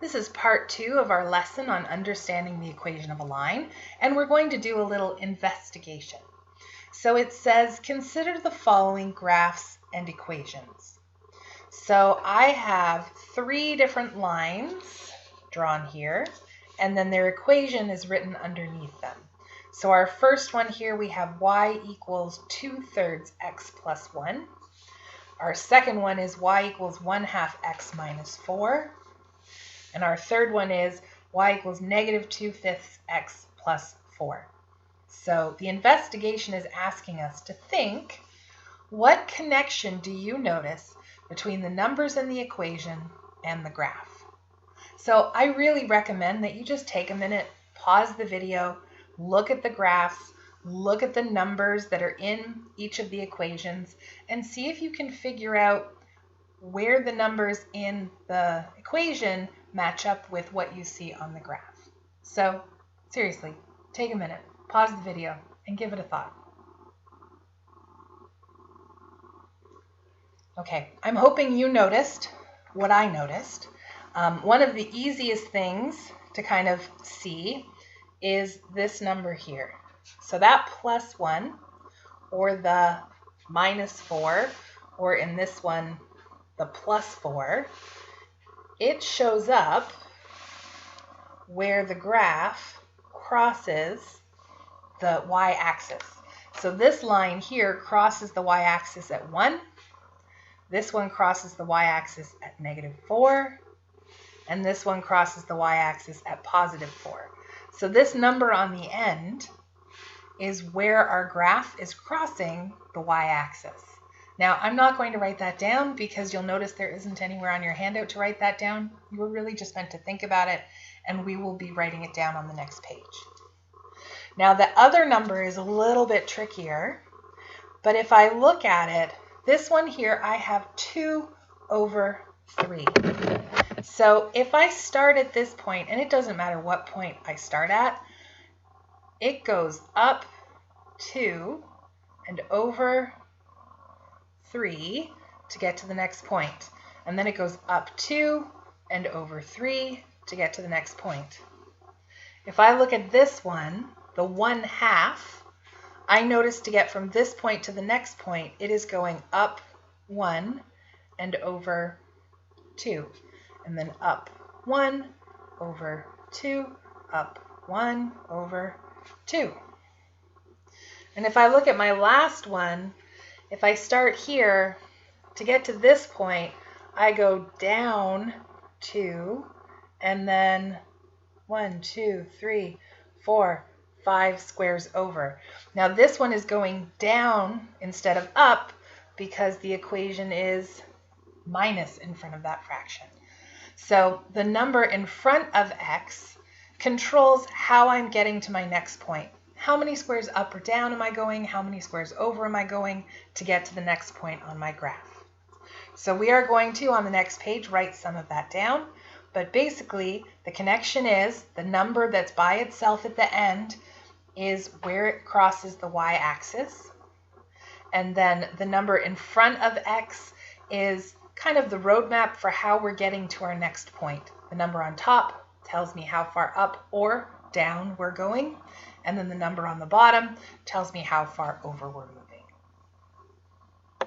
This is part 2 of our lesson on understanding the equation of a line, and we're going to do a little investigation. So it says, consider the following graphs and equations. So I have 3 different lines drawn here, and then their equation is written underneath them. So our first one here, we have y equals 2/3 x plus 1. Our second one is y equals 1/2 x minus 4. And our third one is y equals -2/5 x plus 4. So the investigation is asking us to think, what connection do you notice between the numbers in the equation and the graph? So I really recommend that you just take a minute, pause the video, look at the graphs, look at the numbers that are in each of the equations, and see if you can figure out where the numbers in the equation match up with what you see on the graph. So seriously, take a minute, pause the video, and give it a thought. Okay, I'm hoping you noticed what I noticed. One of the easiest things to kind of see is this number here. So that +1, or the -4, or in this one, the +4, it shows up where the graph crosses the y-axis. So this line here crosses the y-axis at 1. This one crosses the y-axis at -4. And this one crosses the y-axis at +4. So this number on the end is where our graph is crossing the y-axis. Now, I'm not going to write that down because you'll notice there isn't anywhere on your handout to write that down. You were really just meant to think about it, and we will be writing it down on the next page. Now, the other number is a little bit trickier, but if I look at it, this one here, I have 2/3. So if I start at this point, and it doesn't matter what point I start at, it goes up 2 and over 3 to get to the next point. And then it goes up 2 and over 3 to get to the next point. If I look at this one, the 1/2, I notice to get from this point to the next point, it is going up 1 and over 2. And then up 1 over 2, up 1 over 2. And if I look at my last one, if I start here, to get to this point, I go down 2, and then 1, 2, 3, 4, 5 squares over. Now this one is going down instead of up because the equation is minus in front of that fraction. So the number in front of x controls how I'm getting to my next point. How many squares up or down am I going? How many squares over am I going to get to the next point on my graph? So we are going to, on the next page, write some of that down. But basically, the connection is the number that's by itself at the end is where it crosses the y-axis. And then the number in front of x is kind of the roadmap for how we're getting to our next point. The number on top tells me how far up or down we're going. And then the number on the bottom tells me how far over we're moving.